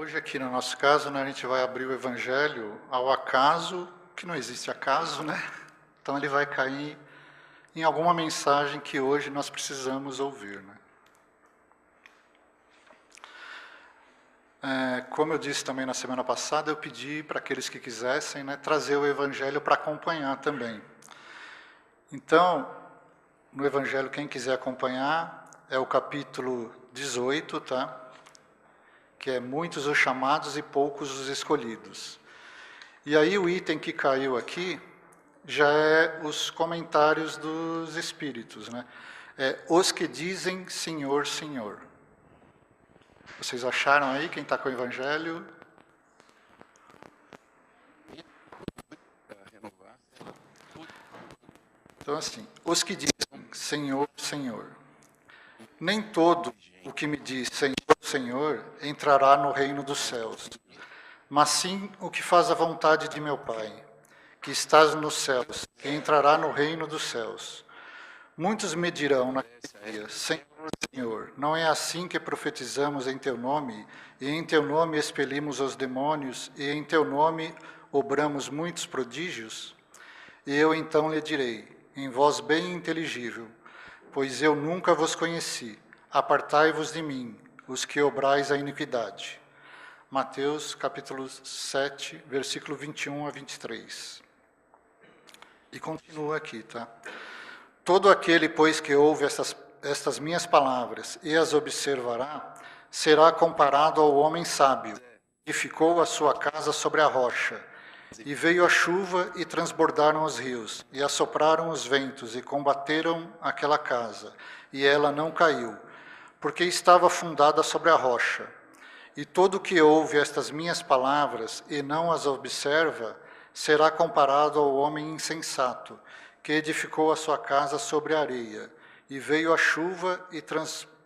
Hoje aqui no nosso caso, né, a gente vai abrir o Evangelho ao acaso, que não existe acaso, né? Então ele vai cair em alguma mensagem que hoje nós precisamos ouvir, né? Como eu disse também na semana passada, eu pedi para aqueles que quisessem, né, trazer o Evangelho para acompanhar também. Então, no Evangelho, quem quiser acompanhar, é o capítulo 18, tá? Que é muitos os chamados e poucos os escolhidos. E aí o item que caiu aqui já é os comentários dos Espíritos, né? Os que dizem Senhor, Senhor. Vocês acharam aí, quem está com o Evangelho? Então assim, os que dizem Senhor, Senhor. Nem todo o que me diz Senhor, Senhor entrará no reino dos céus, mas sim o que faz a vontade de meu Pai, que estás nos céus, que entrará no reino dos céus. Muitos me dirão naquele dia, Senhor, Senhor, não é assim que profetizamos em Teu nome, e em Teu nome expelimos os demônios, e em Teu nome obramos muitos prodígios? E eu então lhe direi, em voz bem inteligível, pois eu nunca vos conheci, apartai-vos de mim, os que obrais a iniquidade. Mateus capítulo 7, versículo 21 a 23. E continua aqui, tá? Todo aquele, pois, que ouve estas minhas palavras e as observará, será comparado ao homem sábio, que edificou a sua casa sobre a rocha. E veio a chuva e transbordaram os rios, e assopraram os ventos e combateram aquela casa, e ela não caiu, porque estava fundada sobre a rocha. E todo que ouve estas minhas palavras e não as observa, será comparado ao homem insensato, que edificou a sua casa sobre a areia. E veio a chuva e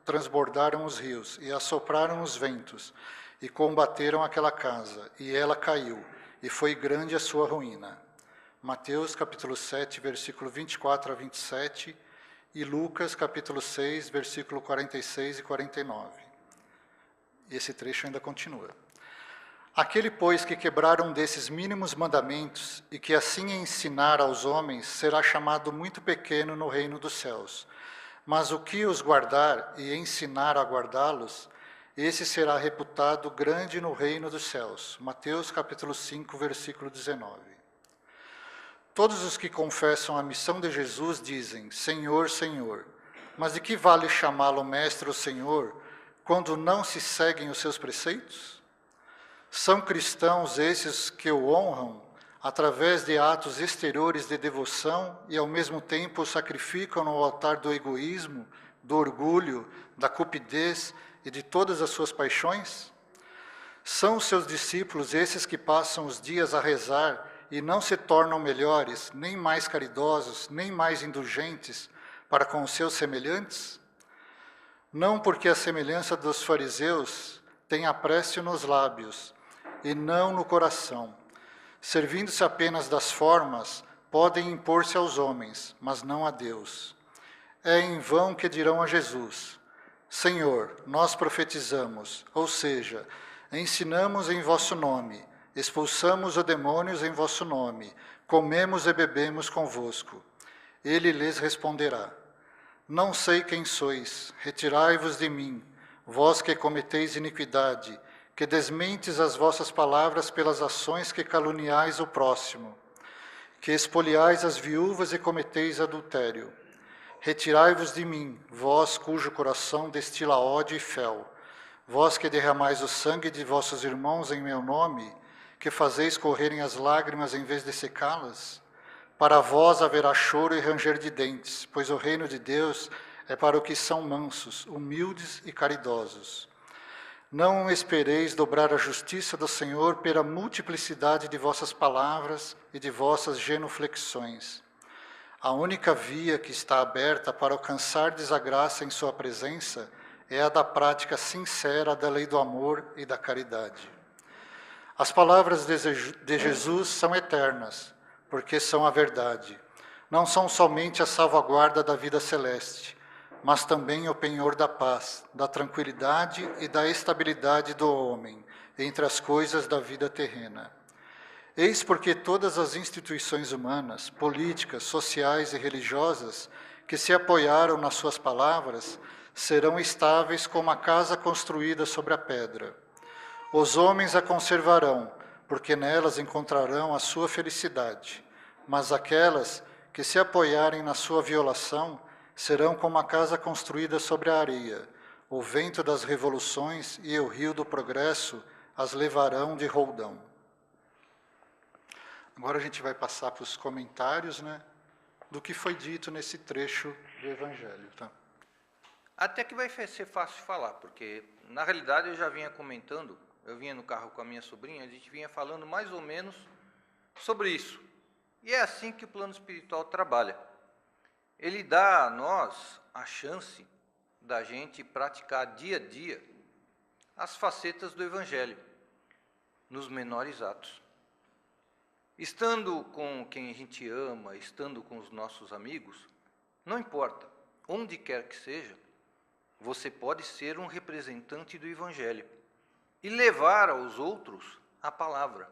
transbordaram os rios, e assopraram os ventos, e combateram aquela casa, e ela caiu, e foi grande a sua ruína. Mateus capítulo 7, versículo 24 a 27, e Lucas capítulo 6, versículo 46 e 49. Esse trecho ainda continua. Aquele, pois, que quebrar um desses mínimos mandamentos e que assim ensinar aos homens, será chamado muito pequeno no reino dos céus. Mas o que os guardar e ensinar a guardá-los, esse será reputado grande no reino dos céus. Mateus capítulo 5, versículo 19. Todos os que confessam a missão de Jesus dizem, Senhor, Senhor. Mas de que vale chamá-lo Mestre ou Senhor, quando não se seguem os seus preceitos? São cristãos esses que o honram através de atos exteriores de devoção e ao mesmo tempo o sacrificam no altar do egoísmo, do orgulho, da cupidez e de todas as suas paixões? São os seus discípulos esses que passam os dias a rezar e não se tornam melhores, nem mais caridosos, nem mais indulgentes para com os seus semelhantes? Não porque a semelhança dos fariseus tem a prece nos lábios e não no coração. Servindo-se apenas das formas, podem impor-se aos homens, mas não a Deus. É em vão que dirão a Jesus, Senhor, nós profetizamos, ou seja, ensinamos em vosso nome, expulsamos os demônios em vosso nome, comemos e bebemos convosco. Ele lhes responderá, não sei quem sois, retirai-vos de mim, vós que cometeis iniquidade, que desmentes as vossas palavras pelas ações que caluniais o próximo, que espoliais as viúvas e cometeis adultério. Retirai-vos de mim, vós cujo coração destila ódio e fel, vós que derramais o sangue de vossos irmãos em meu nome, que fazeis correrem as lágrimas em vez de secá-las. Para vós haverá choro e ranger de dentes, pois o reino de Deus é para os que são mansos, humildes e caridosos. Não espereis dobrar a justiça do Senhor pela multiplicidade de vossas palavras e de vossas genuflexões. A única via que está aberta para alcançardes a graça em sua presença é a da prática sincera da lei do amor e da caridade. As palavras de Jesus são eternas, porque são a verdade. Não são somente a salvaguarda da vida celeste, mas também o penhor da paz, da tranquilidade e da estabilidade do homem entre as coisas da vida terrena. Eis porque todas as instituições humanas, políticas, sociais e religiosas que se apoiaram nas suas palavras serão estáveis como a casa construída sobre a pedra. Os homens a conservarão, porque nelas encontrarão a sua felicidade, mas aquelas que se apoiarem na sua violação serão como a casa construída sobre a areia. O vento das revoluções e o rio do progresso as levarão de roldão. Agora a gente vai passar para os comentários, né, do que foi dito nesse trecho do Evangelho. Tá? Até que vai ser fácil falar, porque, na realidade, eu já vinha comentando, eu vinha no carro com a minha sobrinha, a gente vinha falando mais ou menos sobre isso. E é assim que o plano espiritual trabalha. Ele dá a nós a chance da gente praticar dia a dia as facetas do Evangelho, nos menores atos. Estando com quem a gente ama, estando com os nossos amigos, não importa, onde quer que seja, você pode ser um representante do Evangelho e levar aos outros a palavra,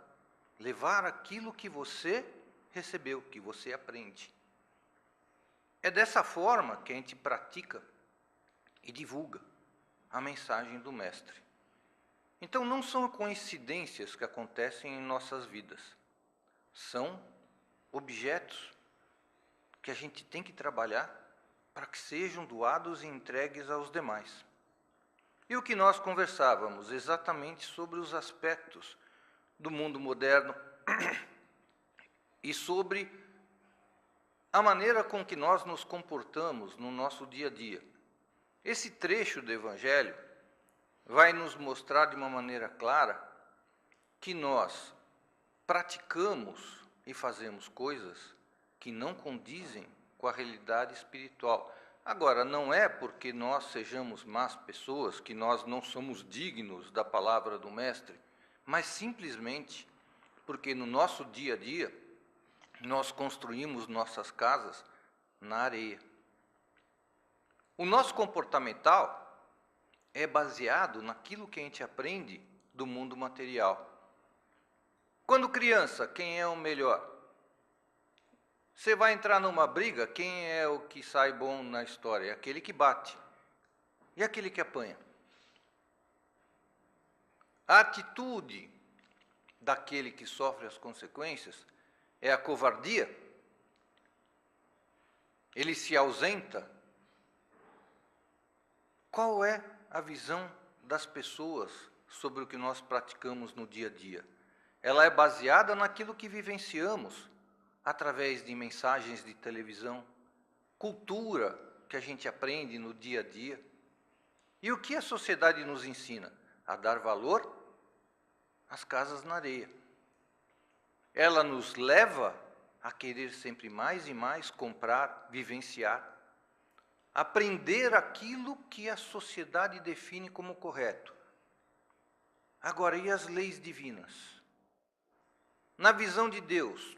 levar aquilo que você recebeu, que você aprende. É dessa forma que a gente pratica e divulga a mensagem do Mestre. Então, não são coincidências que acontecem em nossas vidas. São objetos que a gente tem que trabalhar para que sejam doados e entregues aos demais. E o que nós conversávamos exatamente sobre os aspectos do mundo moderno e sobre a maneira com que nós nos comportamos no nosso dia a dia. Esse trecho do Evangelho vai nos mostrar de uma maneira clara que nós praticamos e fazemos coisas que não condizem com a realidade espiritual. Agora, não é porque nós sejamos más pessoas, que nós não somos dignos da palavra do Mestre, mas simplesmente porque no nosso dia a dia nós construímos nossas casas na areia. O nosso comportamental é baseado naquilo que a gente aprende do mundo material. Quando criança, quem é o melhor? Você vai entrar numa briga, quem é o que sai bom na história? É aquele que bate. E aquele que apanha? A atitude daquele que sofre as consequências é a covardia? Ele se ausenta? Qual é a visão das pessoas sobre o que nós praticamos no dia a dia? Ela é baseada naquilo que vivenciamos através de mensagens de televisão, cultura que a gente aprende no dia a dia. E o que a sociedade nos ensina? A dar valor às casas na areia. Ela nos leva a querer sempre mais e mais comprar, vivenciar, aprender aquilo que a sociedade define como correto. Agora, e as leis divinas? Na visão de Deus,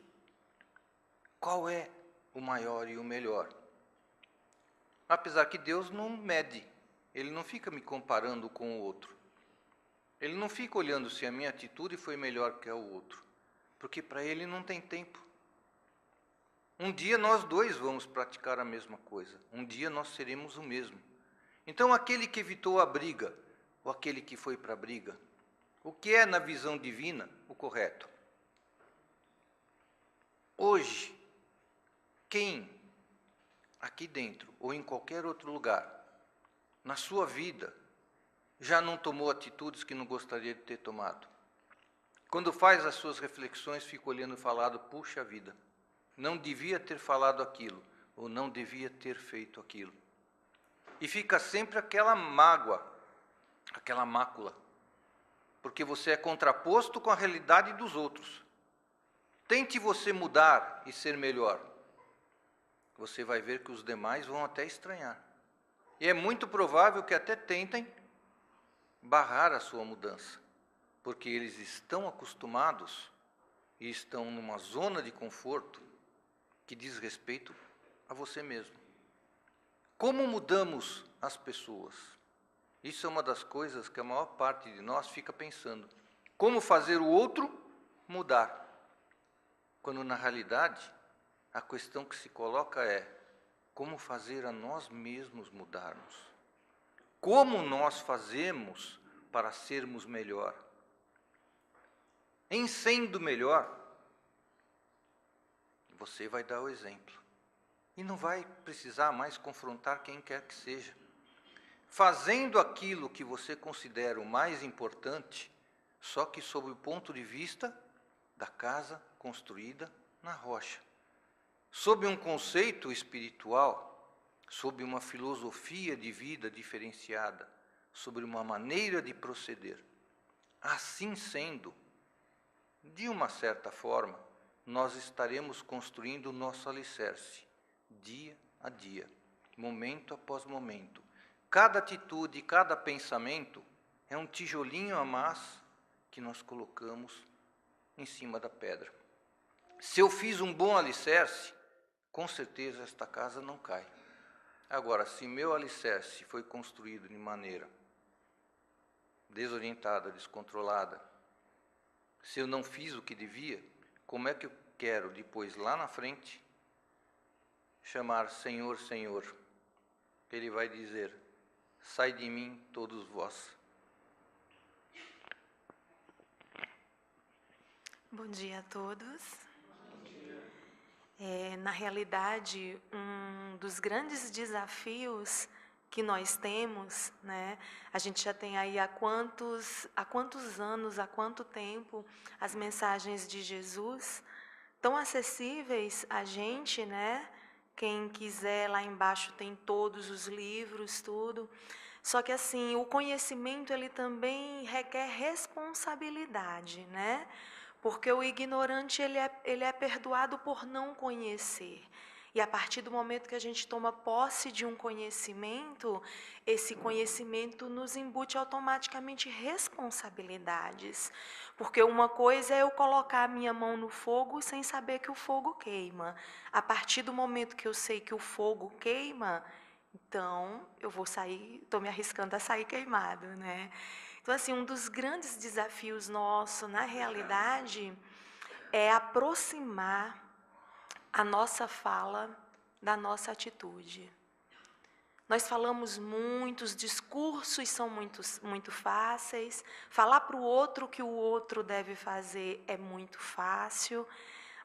qual é o maior e o melhor? Apesar que Deus não mede, Ele não fica me comparando com o outro. Ele não fica olhando se a minha atitude foi melhor que a o outro, porque para Ele não tem tempo. Um dia nós dois vamos praticar a mesma coisa, um dia nós seremos o mesmo. Então aquele que evitou a briga, ou aquele que foi para a briga, o que é na visão divina o correto? Hoje, quem aqui dentro ou em qualquer outro lugar, na sua vida, já não tomou atitudes que não gostaria de ter tomado? Quando faz as suas reflexões, fica olhando e falando, puxa vida, não devia ter falado aquilo, ou não devia ter feito aquilo. E fica sempre aquela mágoa, aquela mácula, porque você é contraposto com a realidade dos outros. Tente você mudar e ser melhor. Você vai ver que os demais vão até estranhar. E é muito provável que até tentem barrar a sua mudança, porque eles estão acostumados e estão numa zona de conforto que diz respeito a você mesmo. Como mudamos as pessoas? Isso é uma das coisas que a maior parte de nós fica pensando. Como fazer o outro mudar? Quando, na realidade, a questão que se coloca é como fazer a nós mesmos mudarmos? Como nós fazemos para sermos melhor? Em sendo melhor, você vai dar o exemplo. E não vai precisar mais confrontar quem quer que seja. Fazendo aquilo que você considera o mais importante, só que sob o ponto de vista da casa construída na rocha. Sob um conceito espiritual, sob uma filosofia de vida diferenciada, sobre uma maneira de proceder. Assim sendo, de uma certa forma, nós estaremos construindo o nosso alicerce, dia a dia, momento após momento. Cada atitude, cada pensamento é um tijolinho a mais que nós colocamos em cima da pedra. Se eu fiz um bom alicerce, com certeza esta casa não cai. Agora, se meu alicerce foi construído de maneira desorientada, descontrolada, se eu não fiz o que devia, como é que eu quero depois, lá na frente, chamar Senhor, Senhor? Ele vai dizer: sai de mim, todos vós. Bom dia a todos. Na realidade, um dos grandes desafios que nós temos, né? A gente já tem aí há quantos anos, há quanto tempo as mensagens de Jesus tão acessíveis a gente, né? Quem quiser, lá embaixo tem todos os livros, tudo. Só que assim, o conhecimento ele também requer responsabilidade, né? Porque o ignorante ele é perdoado por não conhecer. E a partir do momento que a gente toma posse de um conhecimento, esse conhecimento nos embute automaticamente responsabilidades. Porque uma coisa é eu colocar a minha mão no fogo sem saber que o fogo queima. A partir do momento que eu sei que o fogo queima, então eu vou sair, estou me arriscando a sair queimado, né? Então, assim, um dos grandes desafios nossos, na realidade, é aproximar a nossa fala da nossa atitude. Nós falamos muito, os discursos são muito fáceis, falar para o outro o que o outro deve fazer é muito fácil,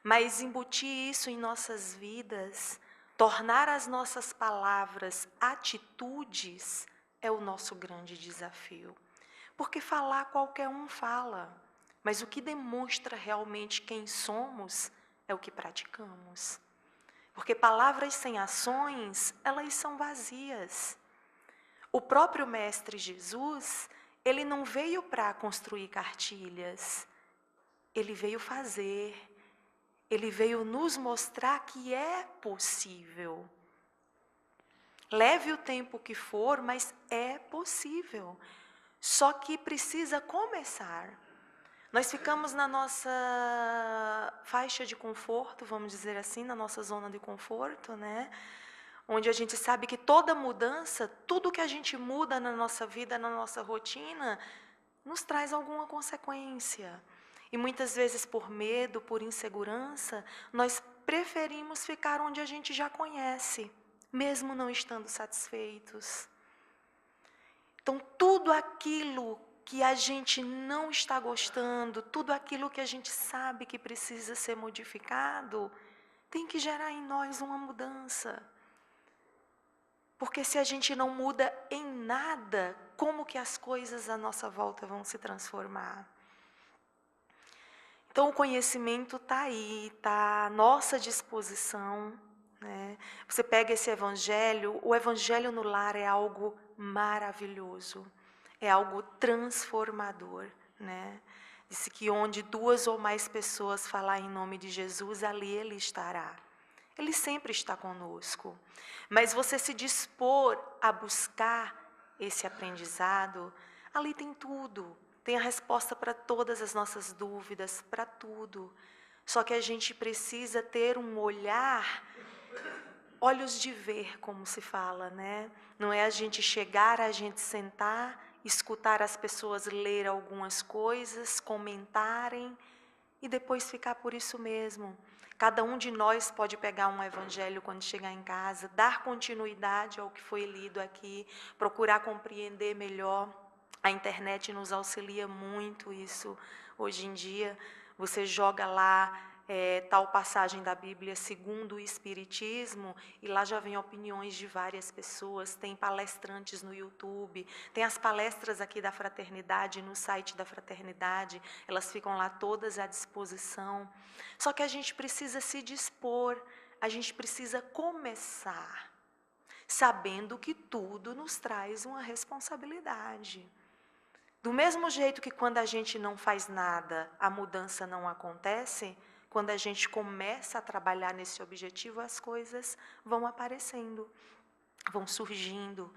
mas embutir isso em nossas vidas, tornar as nossas palavras atitudes, é o nosso grande desafio. Porque falar qualquer um fala, mas o que demonstra realmente quem somos é o que praticamos. Porque palavras sem ações, elas são vazias. O próprio Mestre Jesus, ele não veio para construir cartilhas, ele veio fazer, ele veio nos mostrar que é possível. Leve o tempo que for, mas é possível. Só que precisa começar. Nós ficamos na nossa faixa de conforto, vamos dizer assim, na nossa zona de conforto, né? Onde a gente sabe que toda mudança, tudo que a gente muda na nossa vida, na nossa rotina, nos traz alguma consequência. E muitas vezes por medo, por insegurança, nós preferimos ficar onde a gente já conhece, mesmo não estando satisfeitos. Então, tudo aquilo que a gente não está gostando, tudo aquilo que a gente sabe que precisa ser modificado, tem que gerar em nós uma mudança. Porque se a gente não muda em nada, como que as coisas à nossa volta vão se transformar? Então, o conhecimento está aí, está à nossa disposição, né? Você pega esse evangelho, o evangelho no lar é algo maravilhoso, é algo transformador, né? Disse que onde 2 ou mais pessoas falar em nome de Jesus, ali Ele estará. Ele sempre está conosco. Mas você se dispor a buscar esse aprendizado, ali tem tudo. Tem a resposta para todas as nossas dúvidas, para tudo. Só que a gente precisa ter um olhar olhos de ver, como se fala, né? Não é a gente chegar, a gente sentar, escutar as pessoas ler algumas coisas, comentarem e depois ficar por isso mesmo. Cada um de nós pode pegar um evangelho quando chegar em casa, dar continuidade ao que foi lido aqui, procurar compreender melhor. A internet nos auxilia muito isso hoje em dia. Você joga lá tal passagem da Bíblia segundo o Espiritismo, e lá já vem opiniões de várias pessoas, tem palestrantes no YouTube, tem as palestras aqui da Fraternidade, no site da Fraternidade, elas ficam lá todas à disposição. Só que a gente precisa se dispor, a gente precisa começar, sabendo que tudo nos traz uma responsabilidade. Do mesmo jeito que quando a gente não faz nada, a mudança não acontece, quando a gente começa a trabalhar nesse objetivo, as coisas vão aparecendo, vão surgindo.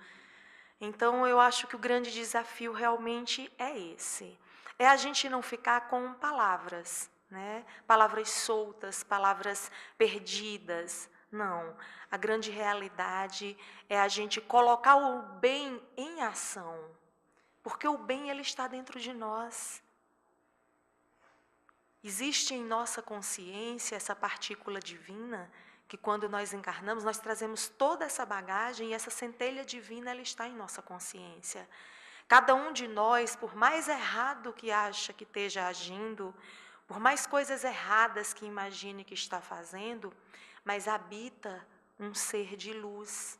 Então, eu acho que o grande desafio realmente é esse. É a gente não ficar com palavras, né? Palavras soltas, palavras perdidas. Não. A grande realidade é a gente colocar o bem em ação. Porque o bem, ele está dentro de nós. Existe em nossa consciência essa partícula divina, que quando nós encarnamos, nós trazemos toda essa bagagem e essa centelha divina, ela está em nossa consciência. Cada um de nós, por mais errado que acha que esteja agindo, por mais coisas erradas que imagine que está fazendo, mas habita um ser de luz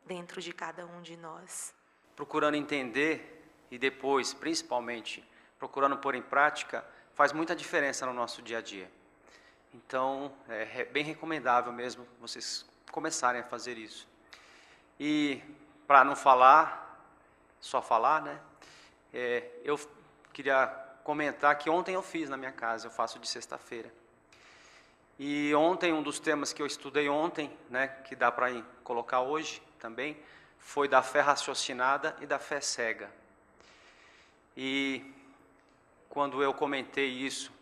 dentro de cada um de nós. Procurando entender e depois, principalmente, procurando pôr em prática, faz muita diferença no nosso dia a dia. Então, é bem recomendável mesmo vocês começarem a fazer isso. E, para não falar, só falar, né? Eu queria comentar que ontem eu fiz na minha casa, eu faço de sexta-feira. E ontem, um dos temas que eu estudei ontem, né, que dá para colocar hoje também, foi da fé raciocinada e da fé cega. E quando eu comentei isso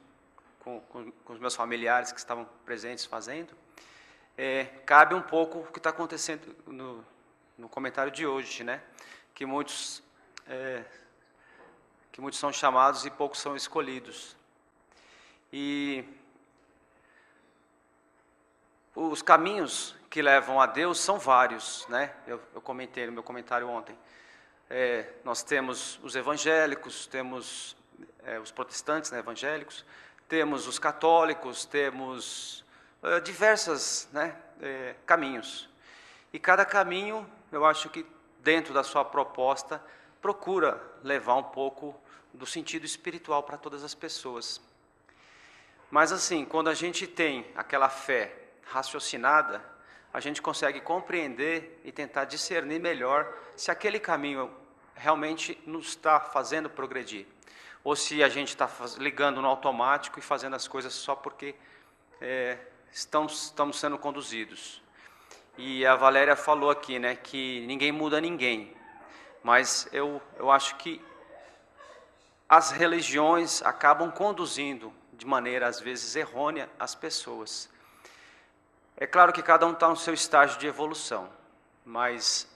com os meus familiares que estavam presentes fazendo, cabe um pouco o que está acontecendo no comentário de hoje, né? Que muitos são chamados e poucos são escolhidos. E os caminhos que levam a Deus são vários, né? Eu comentei no meu comentário ontem. Nós temos os evangélicos, temos os protestantes, né, evangélicos, temos os católicos, temos diversos, né, caminhos. E cada caminho, eu acho que dentro da sua proposta, procura levar um pouco do sentido espiritual para todas as pessoas. Mas assim, quando a gente tem aquela fé raciocinada, a gente consegue compreender e tentar discernir melhor se aquele caminho realmente nos está fazendo progredir, ou se a gente está ligando no automático e fazendo as coisas só porque estamos sendo conduzidos. E a Valéria falou aqui, né, que ninguém muda ninguém, mas eu acho que as religiões acabam conduzindo de maneira, às vezes, errônea as pessoas. É claro que cada um está no seu estágio de evolução, mas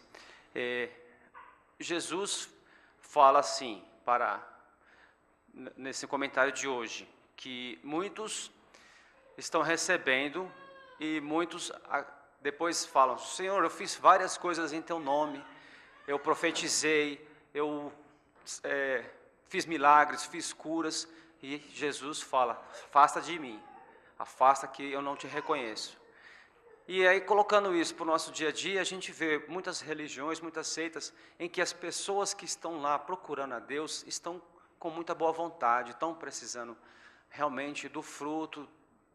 Jesus fala assim, nesse comentário de hoje, que muitos estão recebendo e muitos depois falam: Senhor, eu fiz várias coisas em Teu nome, eu profetizei, eu fiz milagres, fiz curas, e Jesus fala: afasta de mim, afasta que eu não te reconheço. E aí, colocando isso para o nosso dia a dia, a gente vê muitas religiões, muitas seitas, em que as pessoas que estão lá procurando a Deus estão com muita boa vontade, estão precisando realmente do fruto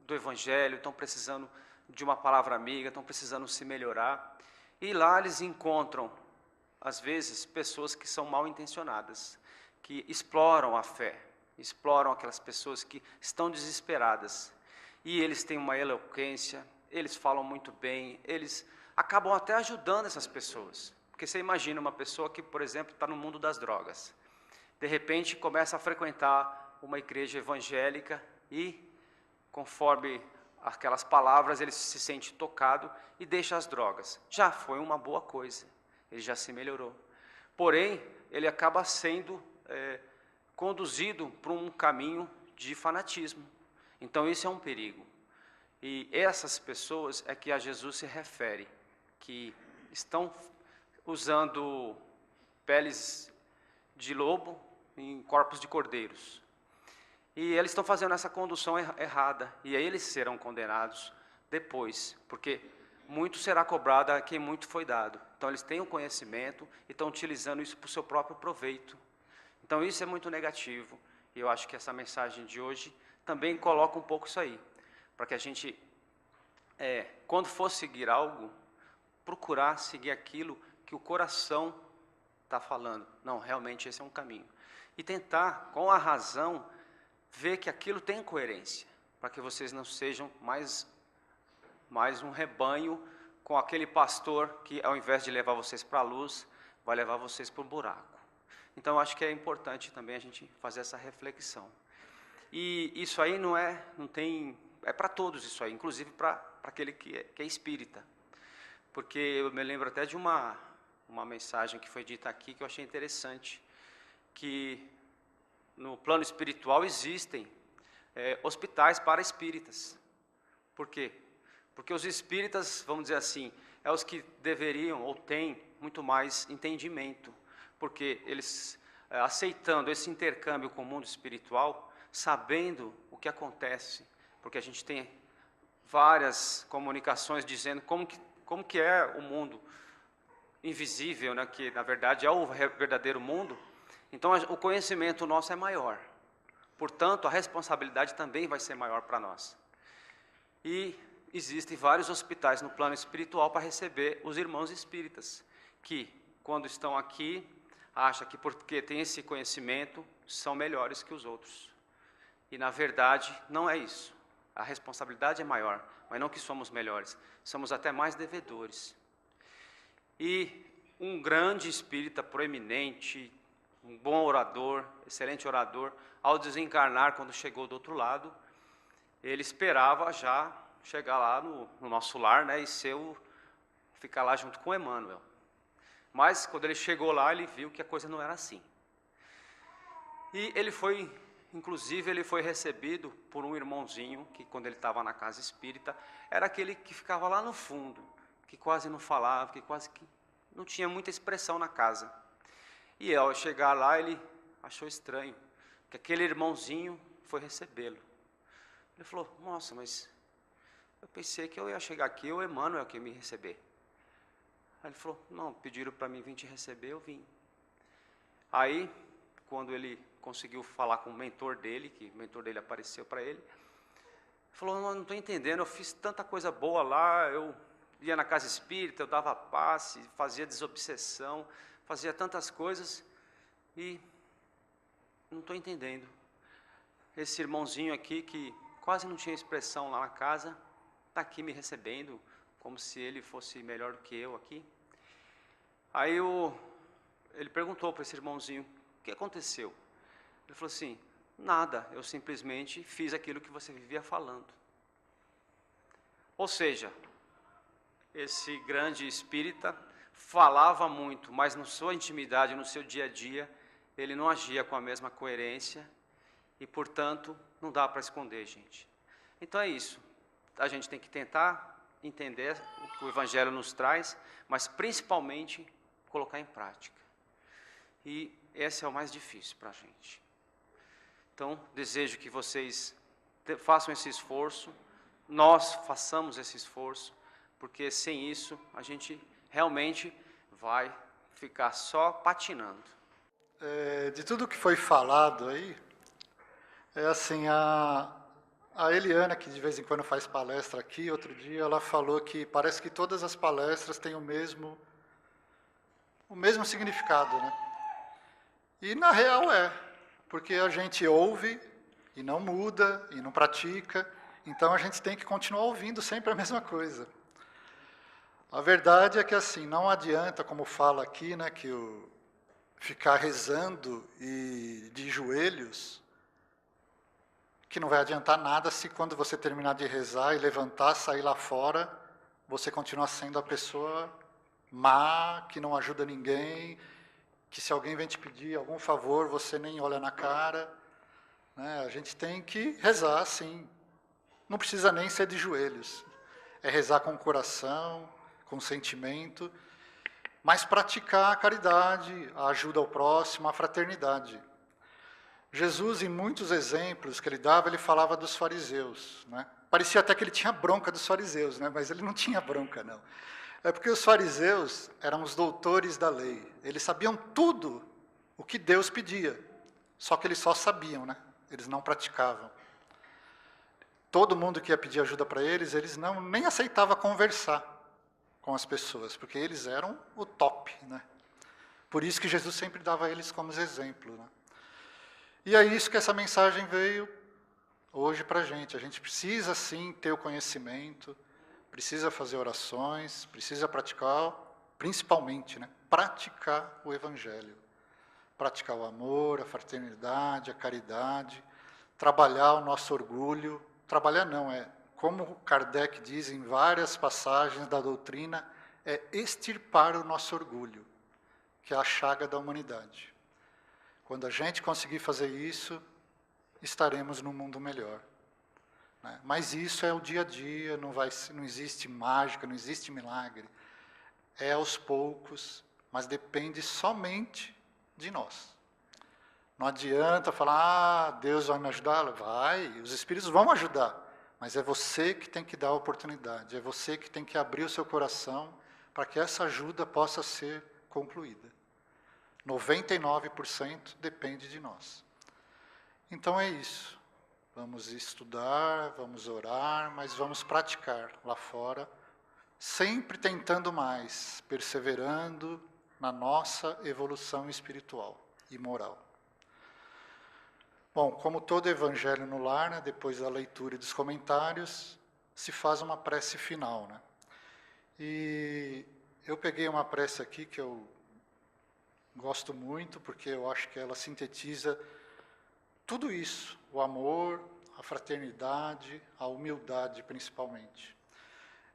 do Evangelho, estão precisando de uma palavra amiga, estão precisando se melhorar. E lá eles encontram, às vezes, pessoas que são mal intencionadas, que exploram a fé, exploram aquelas pessoas que estão desesperadas. E eles têm uma eloquência, eles falam muito bem, eles acabam até ajudando essas pessoas. Porque você imagina uma pessoa que, por exemplo, está no mundo das drogas. De repente, começa a frequentar uma igreja evangélica e, conforme aquelas palavras, ele se sente tocado e deixa as drogas. Já foi uma boa coisa, ele já se melhorou. Porém, ele acaba sendo conduzido para um caminho de fanatismo. Então, isso é um perigo. E essas pessoas é que a Jesus se refere, que estão usando peles de lobo em corpos de cordeiros. E eles estão fazendo essa condução errada, e aí eles serão condenados depois, porque muito será cobrado a quem muito foi dado. Então eles têm o conhecimento e estão utilizando isso para o seu próprio proveito. Então isso é muito negativo, e eu acho que essa mensagem de hoje também coloca um pouco isso aí, para que a gente, quando for seguir algo, procurar seguir aquilo que o coração está falando. Não, realmente esse é um caminho. E tentar, com a razão, ver que aquilo tem coerência, para que vocês não sejam mais um rebanho com aquele pastor que, ao invés de levar vocês para a luz, vai levar vocês para o buraco. Então, acho que é importante também a gente fazer essa reflexão. E isso aí é para todos isso aí, inclusive para aquele que é espírita. Porque eu me lembro até de uma mensagem que foi dita aqui, que eu achei interessante, que no plano espiritual existem hospitais para espíritas. Por quê? Porque os espíritas, vamos dizer assim, os que deveriam ou têm muito mais entendimento, porque eles, aceitando esse intercâmbio com o mundo espiritual, sabendo o que acontece, porque a gente tem várias comunicações dizendo como que é o mundo invisível, né, que na verdade é o verdadeiro mundo. Então o conhecimento nosso é maior, portanto a responsabilidade também vai ser maior para nós. E existem vários hospitais no plano espiritual para receber os irmãos espíritas, que quando estão aqui, acham que porque tem esse conhecimento, são melhores que os outros. E na verdade não é isso, a responsabilidade é maior, mas não que somos melhores, somos até mais devedores. E um grande espírita proeminente, um bom orador, excelente orador, ao desencarnar, quando chegou do outro lado, ele esperava já chegar lá no nosso lar, né, e ficar lá junto com Emmanuel. Mas, quando ele chegou lá, ele viu que a coisa não era assim. E inclusive, ele foi recebido por um irmãozinho, que quando ele estava na casa espírita, era aquele que ficava lá no fundo, que quase não falava, que quase que não tinha muita expressão na casa. E ao chegar lá, ele achou estranho, que aquele irmãozinho foi recebê-lo. Ele falou: nossa, mas eu pensei que eu ia chegar aqui, o Emmanuel que ia me receber. Aí ele falou: não, pediram para mim vir te receber, eu vim. Aí, quando ele conseguiu falar com o mentor dele, que o mentor dele apareceu para ele, falou: não estou entendendo, eu fiz tanta coisa boa lá, eu ia na casa espírita, eu dava passe, fazia desobsessão, fazia tantas coisas, e não estou entendendo. Esse irmãozinho aqui, que quase não tinha expressão lá na casa, está aqui me recebendo, como se ele fosse melhor do que eu aqui. Aí ele perguntou para esse irmãozinho: o que aconteceu? Ele falou assim: nada, eu simplesmente fiz aquilo que você vivia falando. Ou seja, esse grande espírita falava muito, mas na sua intimidade, no seu dia a dia, ele não agia com a mesma coerência e, portanto, não dá para esconder, gente. Então é isso, a gente tem que tentar entender o que o Evangelho nos traz, mas principalmente colocar em prática. E esse é o mais difícil para a gente. Então, desejo que vocês façam esse esforço, nós façamos esse esforço, porque sem isso a gente realmente vai ficar só patinando. De tudo que foi falado aí, é assim, a Eliana, que de vez em quando faz palestra aqui, outro dia ela falou que parece que todas as palestras têm o mesmo significado, né? E na real porque a gente ouve e não muda, e não pratica, então a gente tem que continuar ouvindo sempre a mesma coisa. A verdade é que assim, não adianta, como fala aqui, né, que ficar rezando e de joelhos, que não vai adiantar nada se quando você terminar de rezar e levantar, sair lá fora, você continuar sendo a pessoa má, que não ajuda ninguém, que se alguém vem te pedir algum favor, você nem olha na cara. Né? A gente tem que rezar, sim. Não precisa nem ser de joelhos. É rezar com o coração, com sentimento, mas praticar a caridade, a ajuda ao próximo, a fraternidade. Jesus, em muitos exemplos que ele dava, ele falava dos fariseus. Né? Parecia até que ele tinha bronca dos fariseus, né? Mas ele não tinha bronca, não. É porque os fariseus eram os doutores da lei. Eles sabiam tudo o que Deus pedia, só que eles só sabiam, né? Eles não praticavam. Todo mundo que ia pedir ajuda para eles nem aceitavam conversar com as pessoas, porque eles eram o top, né? Por isso que Jesus sempre dava eles como exemplo, né? E é isso que essa mensagem veio hoje para a gente. A gente precisa, sim, ter o conhecimento, precisa fazer orações, precisa praticar, principalmente, né? Praticar o Evangelho. Praticar o amor, a fraternidade, a caridade, trabalhar o nosso orgulho. Trabalhar não, como Kardec diz em várias passagens da doutrina, é extirpar o nosso orgulho, que é a chaga da humanidade. Quando a gente conseguir fazer isso, estaremos num mundo melhor. Né? Mas isso é o dia a dia, não existe mágica, não existe milagre. É aos poucos, mas depende somente de nós. Não adianta falar, Deus vai me ajudar. Vai, os Espíritos vão ajudar. Mas é você que tem que dar a oportunidade, é você que tem que abrir o seu coração para que essa ajuda possa ser concluída. 99% depende de nós. Então é isso. Vamos estudar, vamos orar, mas vamos praticar lá fora, sempre tentando mais, perseverando na nossa evolução espiritual e moral. Bom, como todo evangelho no lar, né, depois da leitura e dos comentários, se faz uma prece final. Né? E eu peguei uma prece aqui que eu gosto muito, porque eu acho que ela sintetiza tudo isso, o amor, a fraternidade, a humildade principalmente.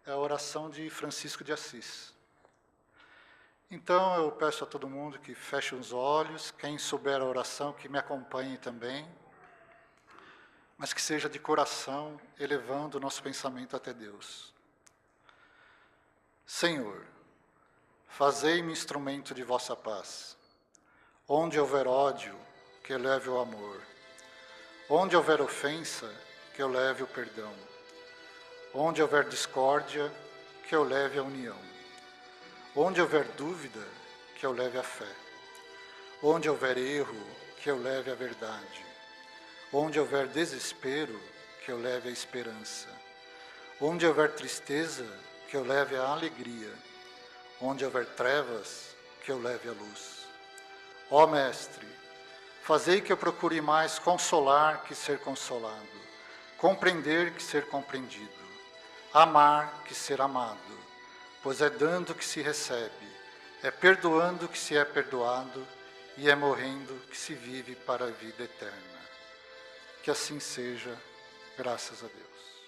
É a oração de Francisco de Assis. Então eu peço a todo mundo que feche os olhos, quem souber a oração que me acompanhe também, mas que seja de coração, elevando o nosso pensamento até Deus. Senhor, fazei-me instrumento de vossa paz. Onde houver ódio, que eu leve o amor. Onde houver ofensa, que eu leve o perdão. Onde houver discórdia, que eu leve a união. Onde houver dúvida, que eu leve a fé. Onde houver erro, que eu leve a verdade. Onde houver desespero, que eu leve a esperança. Onde houver tristeza, que eu leve a alegria. Onde houver trevas, que eu leve a luz. Ó Mestre, fazei que eu procure mais consolar que ser consolado, compreender que ser compreendido, amar que ser amado, pois é dando que se recebe, é perdoando que se é perdoado e é morrendo que se vive para a vida eterna. Que assim seja, graças a Deus.